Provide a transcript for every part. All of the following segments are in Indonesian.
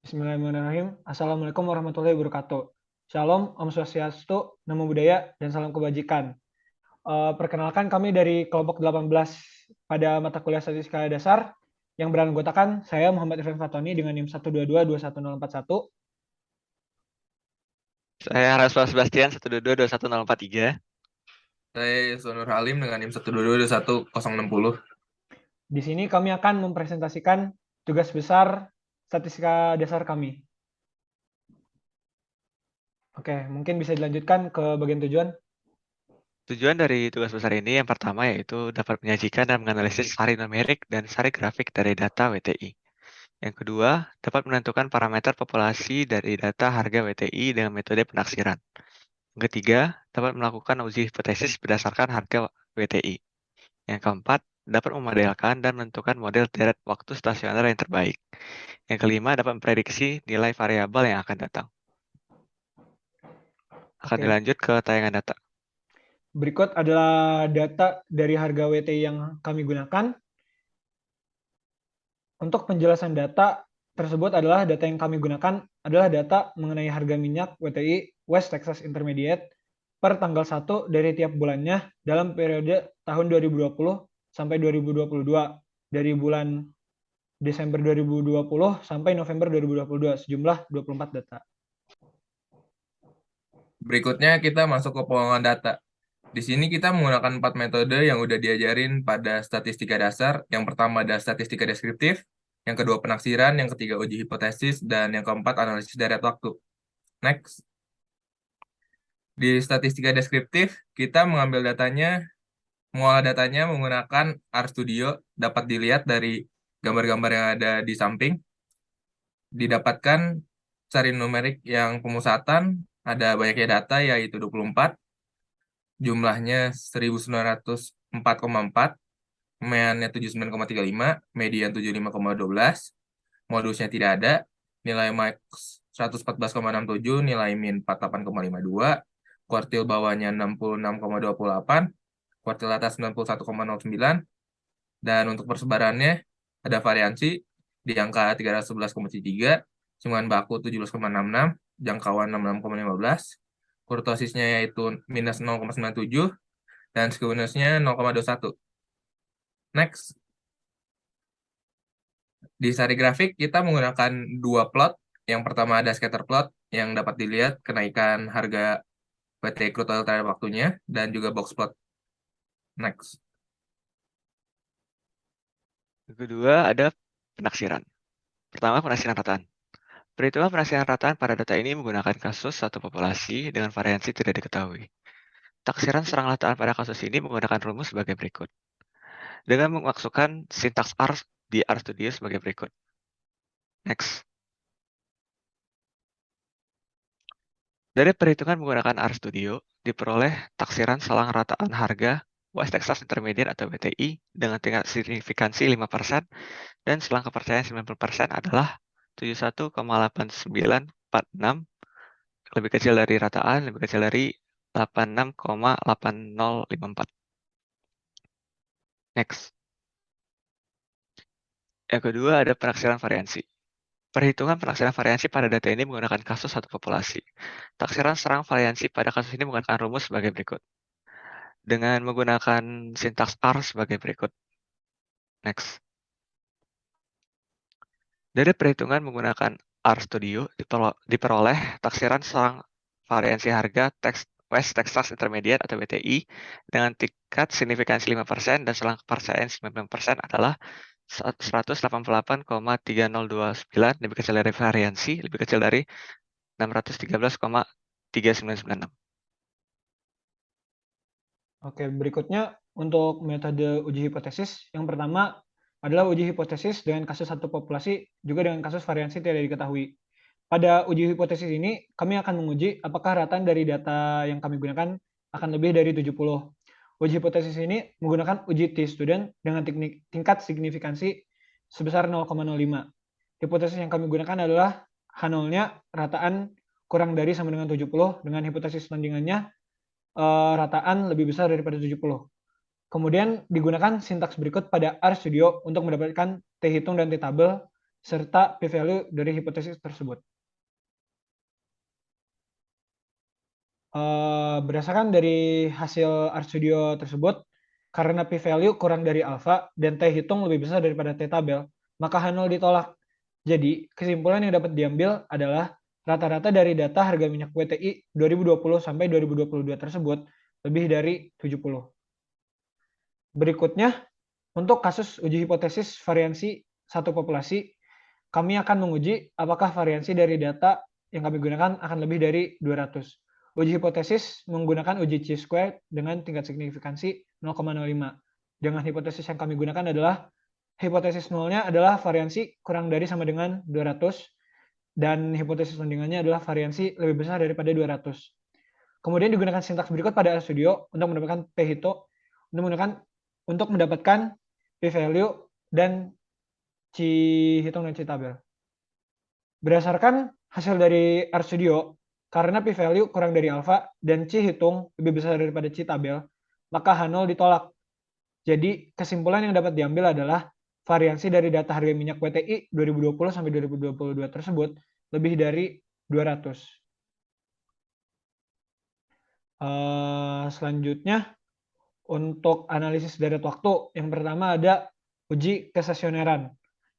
Bismillahirrahmanirrahim. Assalamualaikum warahmatullahi wabarakatuh. Shalom, Om Swastiastu, Namo Buddhaya, dan salam kebajikan. Perkenalkan kami dari kelompok 18 pada mata kuliah Statistika Dasar yang beranggotakan saya Muhammad Irfan Fatoni dengan NIM 122214041. Saya Rasval Sebastian 122-21043. Saya Sonur Halim dengan NIM 122-21060. Di sini kami akan mempresentasikan tugas besar Statistika Dasar kami. Oke, mungkin bisa dilanjutkan ke bagian tujuan. Tujuan dari tugas besar ini yang pertama yaitu dapat menyajikan dan menganalisis sari numerik dan sari grafik dari data WTI. Yang kedua, dapat menentukan parameter populasi dari data harga WTI dengan metode penaksiran. Yang ketiga, dapat melakukan uji hipotesis berdasarkan harga WTI. Yang keempat, dapat memodelkan dan menentukan model deret waktu stasioner yang terbaik. Yang kelima, dapat memprediksi nilai variabel yang akan datang. Akan Oke. dilanjut ke tayangan data. Berikut adalah data dari harga WTI yang kami gunakan. Untuk penjelasan data tersebut adalah data yang kami gunakan adalah data mengenai harga minyak WTI West Texas Intermediate per tanggal 1 dari tiap bulannya dalam periode tahun 2020 sampai 2022, dari bulan Desember 2020 sampai November 2022, sejumlah 24 data. Berikutnya kita masuk ke pengembangan data. Di sini kita menggunakan 4 metode yang udah diajarin pada statistika dasar. Yang pertama ada statistika deskriptif, yang kedua penaksiran, yang ketiga uji hipotesis, dan yang keempat analisis deret waktu. Next. Di statistika deskriptif, kita mengolah datanya menggunakan RStudio, dapat dilihat dari gambar-gambar yang ada di samping. Didapatkan sari numerik yang pemusatan, ada banyaknya data yaitu 24, jumlahnya 1904,4, meannya 79,35, median 75,12, modusnya tidak ada, nilai max 114,67, nilai min 48,52, kuartil bawahnya 66,28, kuartil atas 91,09, dan untuk persebarannya ada variansi di angka 311,3, sumbangan baku 17,66, jangkauan 66,15, kurtosisnya yaitu minus 0,97, dan skewness-nya 0,21. Next. Di sari grafik kita menggunakan dua plot. Yang pertama ada scatter plot yang dapat dilihat kenaikan harga PT crude oil terhadap waktunya, dan juga box plot. Next. Yang kedua ada penaksiran. Pertama, penaksiran rataan. Perhitungan penaksiran rataan pada data ini menggunakan kasus satu populasi dengan variansi tidak diketahui. Taksiran serang rataan pada kasus ini menggunakan rumus sebagai berikut. Dengan memasukkan sintaks R di RStudio sebagai berikut. Next. Dari perhitungan menggunakan RStudio, diperoleh taksiran selang rataan harga West Texas Intermediate atau WTI dengan tingkat signifikansi 5% dan selang kepercayaan 90% adalah 71,8946, lebih kecil dari rataan, lebih kecil dari 86,8054. Next. Yang kedua ada penaksiran variansi. Perhitungan penaksiran variansi pada data ini menggunakan kasus satu populasi. Taksiran serang variansi pada kasus ini menggunakan rumus sebagai berikut. Dengan menggunakan sintaks R sebagai berikut. Next. Dari perhitungan menggunakan RStudio diperoleh taksiran serang variansi harga West Texas Intermediate atau WTI dengan tingkat signifikansi 5% dan selang kepercayaan 90% adalah 188,3029, lebih kecil dari variansi, lebih kecil dari 613,3996. Oke, berikutnya untuk metode uji hipotesis. Yang pertama adalah uji hipotesis dengan kasus satu populasi juga dengan kasus variansi tidak diketahui. Pada uji hipotesis ini, kami akan menguji apakah rataan dari data yang kami gunakan akan lebih dari 70. Uji hipotesis ini menggunakan uji T-student dengan tingkat signifikansi sebesar 0,05. Hipotesis yang kami gunakan adalah H0-nya rataan kurang dari sama dengan 70 dengan hipotesis tandingannya rataan lebih besar daripada 70. Kemudian digunakan sintaks berikut pada RStudio untuk mendapatkan T-hitung dan T-tabel serta p-value dari hipotesis tersebut. Berdasarkan dari hasil RStudio tersebut, karena p-value kurang dari alfa dan t hitung lebih besar daripada t tabel, maka H0 ditolak. Jadi, kesimpulan yang dapat diambil adalah rata-rata dari data harga minyak WTI 2020 sampai 2022 tersebut lebih dari 70. Berikutnya, untuk kasus uji hipotesis variansi satu populasi, kami akan menguji apakah variansi dari data yang kami gunakan akan lebih dari 200. Uji hipotesis menggunakan uji chi-square dengan tingkat signifikansi 0,05. Dengan hipotesis yang kami gunakan adalah hipotesis nolnya adalah variansi kurang dari sama dengan 200 dan hipotesis tandingannya adalah variansi lebih besar daripada 200. Kemudian digunakan sintaks berikut pada RStudio untuk mendapatkan untuk mendapatkan p-value dan chi hitung dan chi tabel. Berdasarkan hasil dari RStudio, karena p-value kurang dari alfa dan chi hitung lebih besar daripada chi tabel, maka H0 ditolak. Jadi, kesimpulan yang dapat diambil adalah variansi dari data harga minyak WTI 2020 sampai 2022 tersebut lebih dari 200. Selanjutnya, untuk analisis deret waktu, yang pertama ada uji kestasioneran.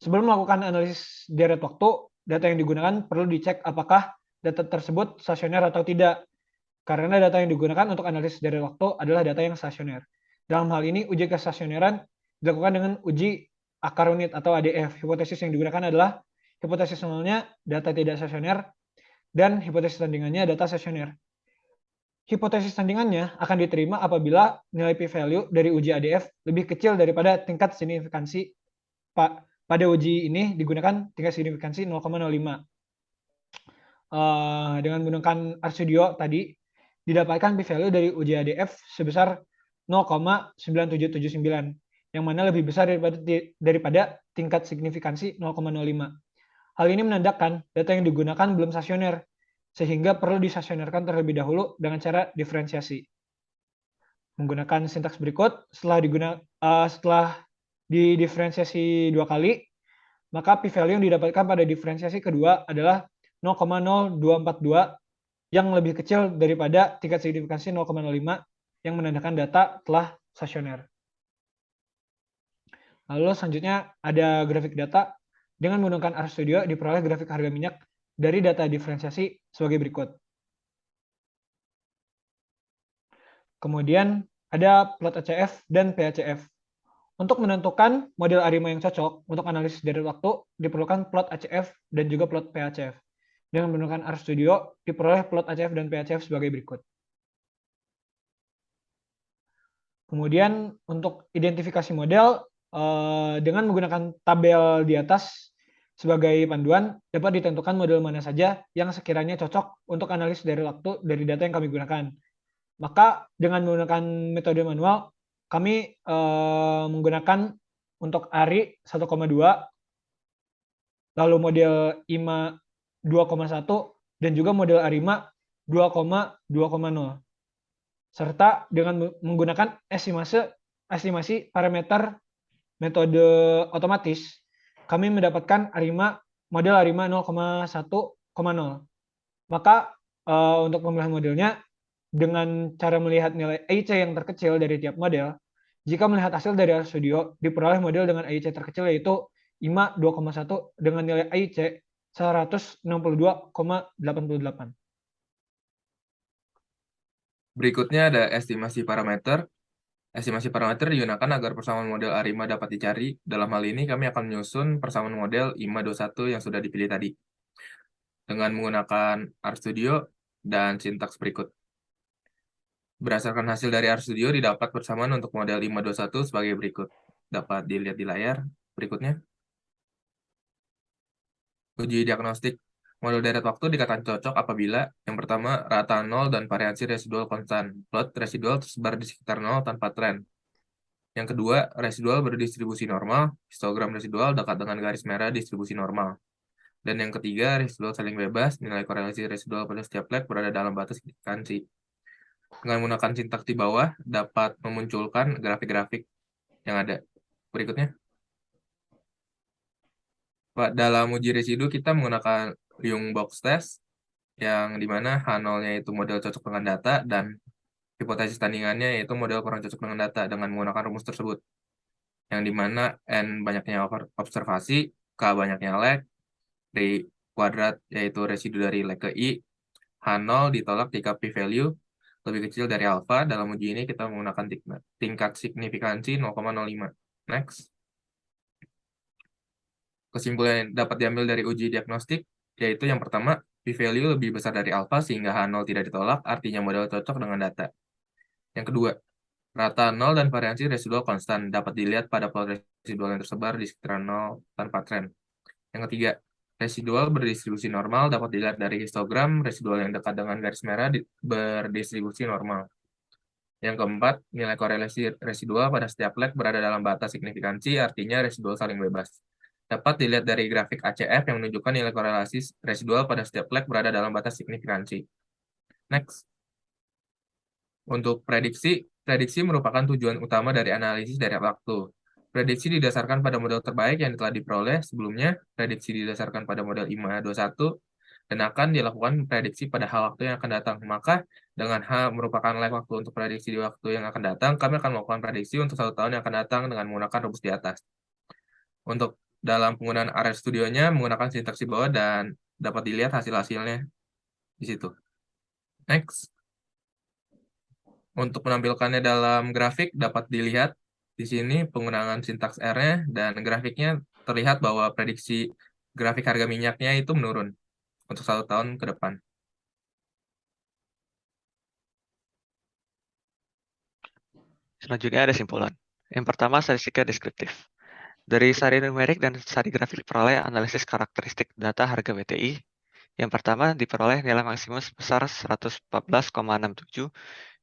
Sebelum melakukan analisis deret waktu, data yang digunakan perlu dicek apakah data tersebut stasioner atau tidak. Karena data yang digunakan untuk analisis deret waktu adalah data yang stasioner. Dalam hal ini, uji kestasioneran dilakukan dengan uji akar unit atau ADF. Hipotesis yang digunakan adalah hipotesis nolnya data tidak stasioner dan hipotesis tandingannya data stasioner. Hipotesis tandingannya akan diterima apabila nilai p-value dari uji ADF lebih kecil daripada tingkat signifikansi. Pada uji ini digunakan tingkat signifikansi 0,05. Dengan menggunakan RStudio tadi, didapatkan p-value dari uji ADF sebesar 0,9779, yang mana lebih besar daripada tingkat signifikansi 0,05. Hal ini menandakan data yang digunakan belum stasioner, sehingga perlu distasionerkan terlebih dahulu dengan cara diferensiasi. Menggunakan sintaks berikut, setelah didiferensiasi 2 kali, maka p-value yang didapatkan pada diferensiasi kedua adalah 0,0242 yang lebih kecil daripada tingkat signifikansi 0,05 yang menandakan data telah stasioner. Lalu selanjutnya ada grafik data. Dengan menggunakan RStudio diperoleh grafik harga minyak dari data diferensiasi sebagai berikut. Kemudian ada plot ACF dan PACF. Untuk menentukan model ARIMA yang cocok untuk analisis deret waktu, diperlukan plot ACF dan juga plot PACF. Dengan menggunakan RStudio, diperoleh plot ACF dan PACF sebagai berikut. Kemudian untuk identifikasi model, dengan menggunakan tabel di atas sebagai panduan, dapat ditentukan model mana saja yang sekiranya cocok untuk analisis deret waktu dari data yang kami gunakan. Maka dengan menggunakan metode manual, kami menggunakan untuk ARI 1,2, lalu model IMA 2,1, dan juga model ARIMA 2,2,0. Serta dengan menggunakan estimasi parameter metode otomatis, kami mendapatkan model ARIMA 0,1,0. Maka untuk pemilihan modelnya, dengan cara melihat nilai AIC yang terkecil dari tiap model, jika melihat hasil dari RStudio, diperoleh model dengan AIC terkecil yaitu IMA 2,1 dengan nilai AIC 162,88. Berikutnya ada estimasi parameter. Estimasi parameter digunakan agar persamaan model ARIMA dapat dicari. Dalam hal ini, kami akan menyusun persamaan model IMA 21 yang sudah dipilih tadi dengan menggunakan RStudio dan sintaks berikut. Berdasarkan hasil dari RStudio, didapat persamaan untuk model IMA 21 sebagai berikut. Dapat dilihat di layar berikutnya. Uji diagnostik model deret waktu dikatakan cocok apabila yang pertama rata 0 dan variansi residual konstan. Plot residual tersebar di sekitar 0 tanpa tren. Yang kedua, residual berdistribusi normal. Histogram residual dekat dengan garis merah distribusi normal. Dan yang ketiga, residual saling bebas. Nilai korelasi residual pada setiap leg berada dalam batas signifikansi. Dengan menggunakan sintaks di bawah, dapat memunculkan grafik-grafik yang ada. Berikutnya. Dalam uji residu kita menggunakan Young Box Test yang dimana H0-nya itu model cocok dengan data dan hipotesis tandingannya yaitu model kurang cocok dengan data dengan menggunakan rumus tersebut. Yang dimana N banyaknya observasi, K banyaknya lag, D kuadrat yaitu residu dari lag ke I, H0 ditolak jika p-value lebih kecil dari alpha. Dalam uji ini kita menggunakan tingkat signifikansi 0,05. Next. Kesimpulan yang dapat diambil dari uji diagnostik yaitu yang pertama, p-value lebih besar dari alpha sehingga H0 tidak ditolak, artinya model cocok dengan data. Yang kedua, rata 0 dan variansi residual konstan dapat dilihat pada plot residual yang tersebar di sekitar 0 tanpa tren. Yang ketiga, residual berdistribusi normal dapat dilihat dari histogram residual yang dekat dengan garis merah berdistribusi normal. Yang keempat, nilai korelasi residual pada setiap lag berada dalam batas signifikansi, artinya residual saling bebas. Dapat dilihat dari grafik ACF yang menunjukkan nilai korelasi residual pada setiap lag berada dalam batas signifikansi. Next. Untuk prediksi merupakan tujuan utama dari analisis dari waktu. Prediksi didasarkan pada model terbaik yang telah diperoleh sebelumnya, prediksi didasarkan pada model IMA21, dan akan dilakukan prediksi pada hal waktu yang akan datang. Maka, dengan H merupakan lag waktu untuk prediksi di waktu yang akan datang, kami akan melakukan prediksi untuk 1 tahun yang akan datang dengan menggunakan rumus di atas. Untuk dalam penggunaan RStudio-nya menggunakan sintaks di bawah dan dapat dilihat hasil-hasilnya di situ. Next. Untuk menampilkannya dalam grafik dapat dilihat di sini penggunaan sintaks R-nya dan grafiknya terlihat bahwa prediksi grafik harga minyaknya itu menurun untuk 1 tahun ke depan. Selanjutnya ada simpulan. Yang pertama, statistika deskriptif. Dari sari numerik dan sari grafik diperoleh analisis karakteristik data harga WTI. Yang pertama, diperoleh nilai maksimum sebesar 114,67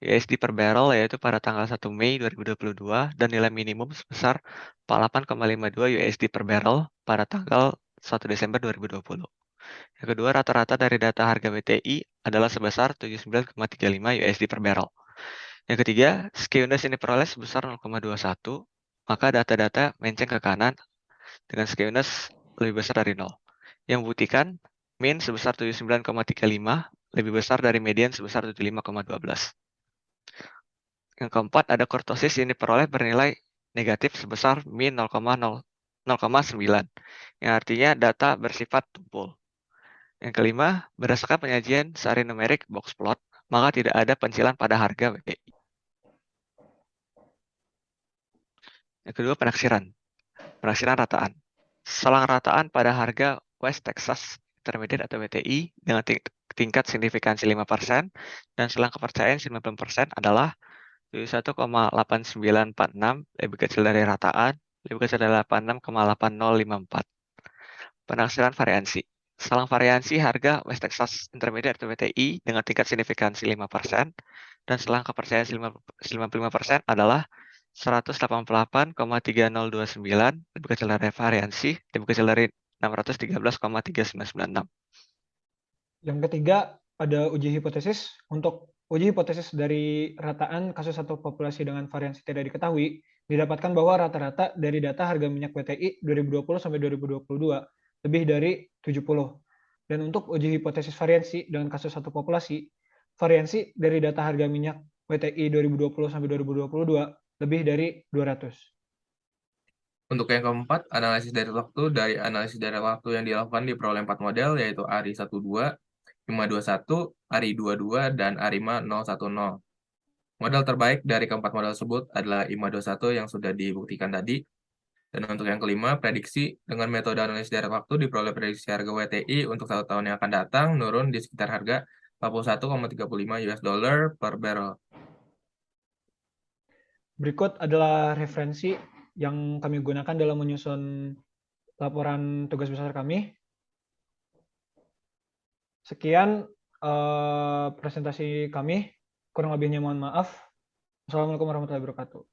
USD per barrel yaitu pada tanggal 1 Mei 2022 dan nilai minimum sebesar 48,52 USD per barrel pada tanggal 1 Desember 2020. Yang kedua, rata-rata dari data harga WTI adalah sebesar 79,35 USD per barrel. Yang ketiga, skewness ini diperoleh sebesar 0,21, maka data-data menceng ke kanan dengan skewness lebih besar dari 0. Yang membuktikan mean sebesar 79,35 lebih besar dari median sebesar 75,12. Yang keempat, ada kurtosis yang diperoleh bernilai negatif sebesar min 0,9, yang artinya data bersifat tumpul. Yang kelima, berdasarkan penyajian sari numerik box plot, maka tidak ada pencilan pada harga WTI. Yang kedua, penaksiran rataan. Selang rataan pada harga West Texas Intermediate atau WTI dengan tingkat signifikansi 5% dan selang kepercayaan 90% adalah 71,8946 lebih kecil dari rataan, lebih kecil dari 86,8054. Penaksiran variansi. Selang variansi harga West Texas Intermediate atau WTI dengan tingkat signifikansi 5% dan selang kepercayaan 95% adalah 188,3029 lebih kecil dari variansi, lebih kecil dari 613,3996. Yang ketiga, ada uji hipotesis. Untuk uji hipotesis dari rataan kasus satu populasi dengan variansi tidak diketahui, didapatkan bahwa rata-rata dari data harga minyak WTI 2020 sampai 2022 lebih dari 70. Dan untuk uji hipotesis variansi dengan kasus satu populasi, variansi dari data harga minyak WTI 2020 sampai 2022 lebih dari 200. Untuk yang keempat, analisis dari waktu yang dilakukan diperoleh 4 model yaitu ARI 12, IMA 21, ARI 22, dan ARIMA 010. Model terbaik dari keempat model tersebut adalah IMA 21 yang sudah dibuktikan tadi. Dan untuk yang kelima, prediksi dengan metode analisis dari waktu diperoleh prediksi harga WTI untuk 1 tahun yang akan datang menurun di sekitar harga 41,35 US dollar per barrel. Berikut adalah referensi yang kami gunakan dalam menyusun laporan tugas besar kami. Sekian presentasi kami. Kurang lebihnya mohon maaf. Assalamualaikum warahmatullahi wabarakatuh.